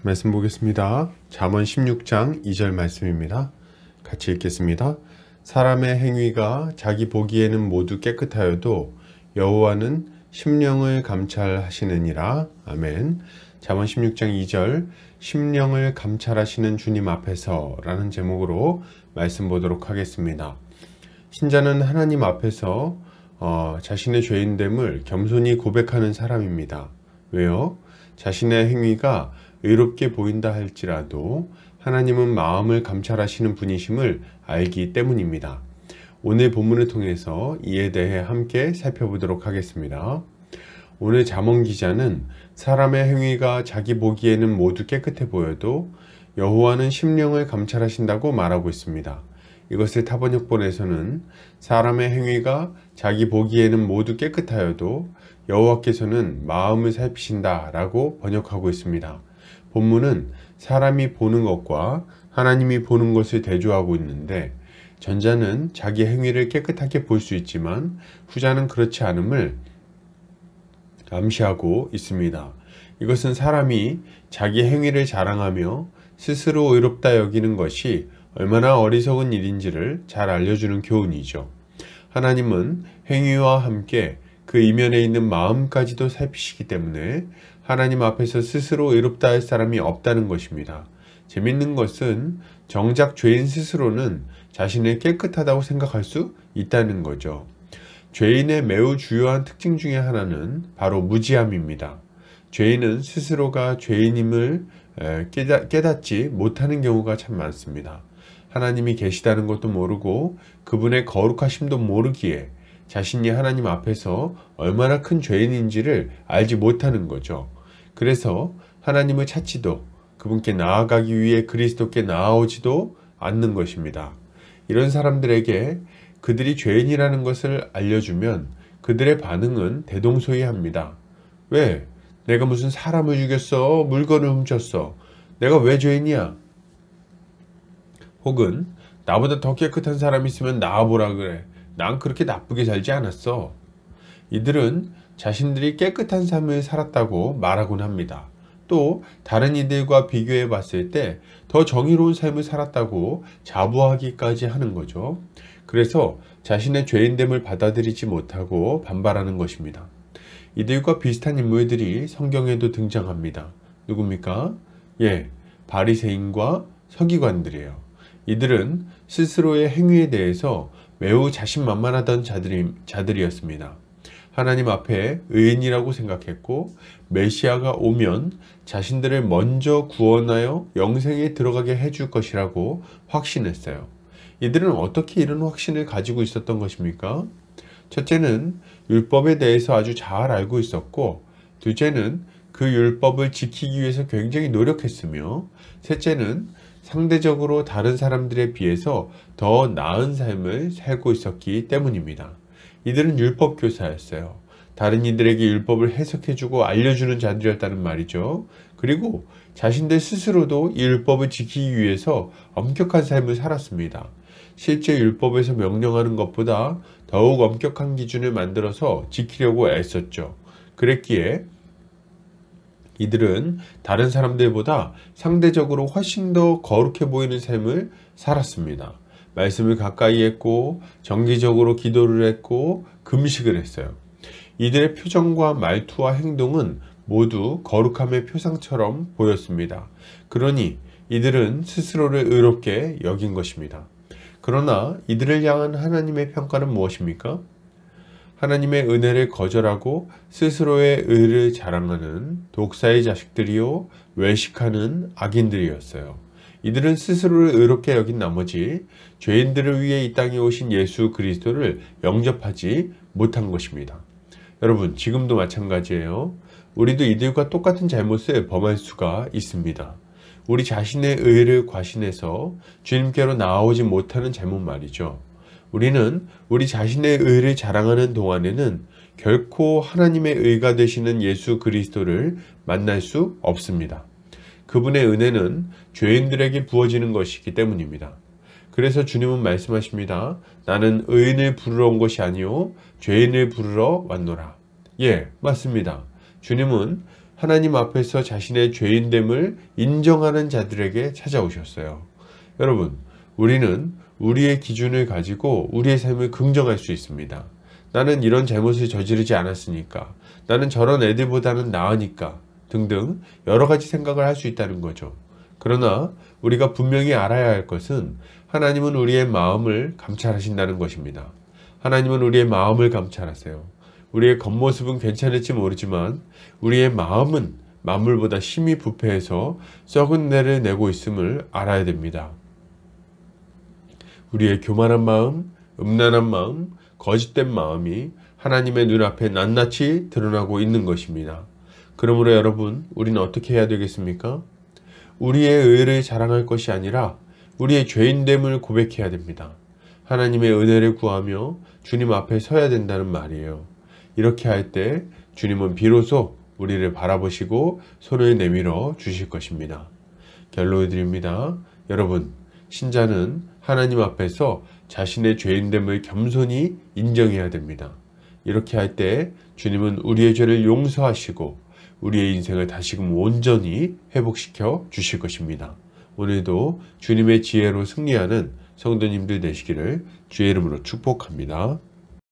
말씀 보겠습니다. 잠언 16장 2절 말씀입니다. 같이 읽겠습니다. 사람의 행위가 자기 보기에는 모두 깨끗하여도 여호와는 심령을 감찰하시느니라. 아멘. 잠언 16장 2절 심령을 감찰하시는 주님 앞에서 라는 제목으로 말씀 보도록 하겠습니다. 신자는 하나님 앞에서 자신의 죄인됨을 겸손히 고백하는 사람입니다. 왜요? 자신의 행위가 의롭게 보인다 할지라도 하나님은 마음을 감찰하시는 분이심을 알기 때문입니다. 오늘 본문을 통해서 이에 대해 함께 살펴보도록 하겠습니다. 오늘 잠언 기자는 사람의 행위가 자기 보기에는 모두 깨끗해 보여도 여호와는 심령을 감찰하신다고 말하고 있습니다. 이것을 타번역본에서는 사람의 행위가 자기 보기에는 모두 깨끗하여도 여호와께서는 마음을 살피신다 라고 번역하고 있습니다. 본문은 사람이 보는 것과 하나님이 보는 것을 대조하고 있는데 전자는 자기 행위를 깨끗하게 볼 수 있지만 후자는 그렇지 않음을 암시하고 있습니다. 이것은 사람이 자기 행위를 자랑하며 스스로 의롭다 여기는 것이 얼마나 어리석은 일인지를 잘 알려주는 교훈이죠. 하나님은 행위와 함께 그 이면에 있는 마음까지도 살피시기 때문에 하나님 앞에서 스스로 의롭다 할 사람이 없다는 것입니다. 재밌는 것은 정작 죄인 스스로는 자신을 깨끗하다고 생각할 수 있다는 거죠. 죄인의 매우 주요한 특징 중에 하나는 바로 무지함입니다. 죄인은 스스로가 죄인임을 깨닫지 못하는 경우가 참 많습니다. 하나님이 계시다는 것도 모르고 그분의 거룩하심도 모르기에 자신이 하나님 앞에서 얼마나 큰 죄인인지를 알지 못하는 거죠. 그래서 하나님을 찾지도 그분께 나아가기 위해 그리스도께 나아오지도 않는 것입니다. 이런 사람들에게 그들이 죄인이라는 것을 알려주면 그들의 반응은 대동소이합니다. 왜? 내가 무슨 사람을 죽였어? 물건을 훔쳤어? 내가 왜 죄인이야? 혹은 나보다 더 깨끗한 사람이 있으면 나와보라 그래. 난 그렇게 나쁘게 살지 않았어. 이들은 자신들이 깨끗한 삶을 살았다고 말하곤 합니다. 또 다른 이들과 비교해 봤을 때 더 정의로운 삶을 살았다고 자부하기까지 하는 거죠. 그래서 자신의 죄인됨을 받아들이지 못하고 반발하는 것입니다. 이들과 비슷한 인물들이 성경에도 등장합니다. 누굽니까? 바리새인과 서기관들이에요. 이들은 스스로의 행위에 대해서 매우 자신만만하던 자들이었습니다. 하나님 앞에 의인이라고 생각했고 메시아가 오면 자신들을 먼저 구원하여 영생에 들어가게 해줄 것이라고 확신했어요. 이들은 어떻게 이런 확신을 가지고 있었던 것입니까? 첫째는 율법에 대해서 아주 잘 알고 있었고, 둘째는 그 율법을 지키기 위해서 굉장히 노력했으며, 셋째는 상대적으로 다른 사람들에 비해서 더 나은 삶을 살고 있었기 때문입니다. 이들은 율법 교사였어요. 다른 이들에게 율법을 해석해주고 알려주는 자들이었다는 말이죠. 그리고 자신들 스스로도 이 율법을 지키기 위해서 엄격한 삶을 살았습니다. 실제 율법에서 명령하는 것보다 더욱 엄격한 기준을 만들어서 지키려고 애썼죠. 그랬기에 이들은 다른 사람들보다 상대적으로 훨씬 더 거룩해 보이는 삶을 살았습니다. 말씀을 가까이 했고 정기적으로 기도를 했고 금식을 했어요. 이들의 표정과 말투와 행동은 모두 거룩함의 표상처럼 보였습니다. 그러니 이들은 스스로를 의롭게 여긴 것입니다. 그러나 이들을 향한 하나님의 평가는 무엇입니까? 하나님의 은혜를 거절하고 스스로의 의를 자랑하는 독사의 자식들이요 외식하는 악인들이었어요. 이들은 스스로를 의롭게 여긴 나머지 죄인들을 위해 이 땅에 오신 예수 그리스도를 영접하지 못한 것입니다. 여러분, 지금도 마찬가지예요. 우리도 이들과 똑같은 잘못을 범할 수가 있습니다. 우리 자신의 의를 과신해서 주님께로 나아오지 못하는 잘못 말이죠. 우리는 우리 자신의 의를 자랑하는 동안에는 결코 하나님의 의가 되시는 예수 그리스도를 만날 수 없습니다. 그분의 은혜는 죄인들에게 부어지는 것이기 때문입니다. 그래서 주님은 말씀하십니다. 나는 의인을 부르러 온 것이 아니요 죄인을 부르러 왔노라. 맞습니다. 주님은 하나님 앞에서 자신의 죄인됨을 인정하는 자들에게 찾아오셨어요. 여러분, 우리는 우리의 기준을 가지고 우리의 삶을 긍정할 수 있습니다. 나는 이런 잘못을 저지르지 않았으니까, 나는 저런 애들보다는 나으니까 등등 여러 가지 생각을 할 수 있다는 거죠. 그러나 우리가 분명히 알아야 할 것은 하나님은 우리의 마음을 감찰하신다는 것입니다. 하나님은 우리의 마음을 감찰하세요. 우리의 겉모습은 괜찮을지 모르지만 우리의 마음은 만물보다 심히 부패해서 썩은 내를 내고 있음을 알아야 됩니다. 우리의 교만한 마음, 음란한 마음, 거짓된 마음이 하나님의 눈앞에 낱낱이 드러나고 있는 것입니다. 그러므로 여러분, 우리는 어떻게 해야 되겠습니까? 우리의 의를 자랑할 것이 아니라 우리의 죄인됨을 고백해야 됩니다. 하나님의 은혜를 구하며 주님 앞에 서야 된다는 말이에요. 이렇게 할 때 주님은 비로소 우리를 바라보시고 손을 내밀어 주실 것입니다. 결론을 드립니다. 여러분, 신자는 하나님 앞에서 자신의 죄인됨을 겸손히 인정해야 됩니다. 이렇게 할 때 주님은 우리의 죄를 용서하시고 우리의 인생을 다시금 온전히 회복시켜 주실 것입니다. 오늘도 주님의 지혜로 승리하는 성도님들 되시기를 주의 이름으로 축복합니다.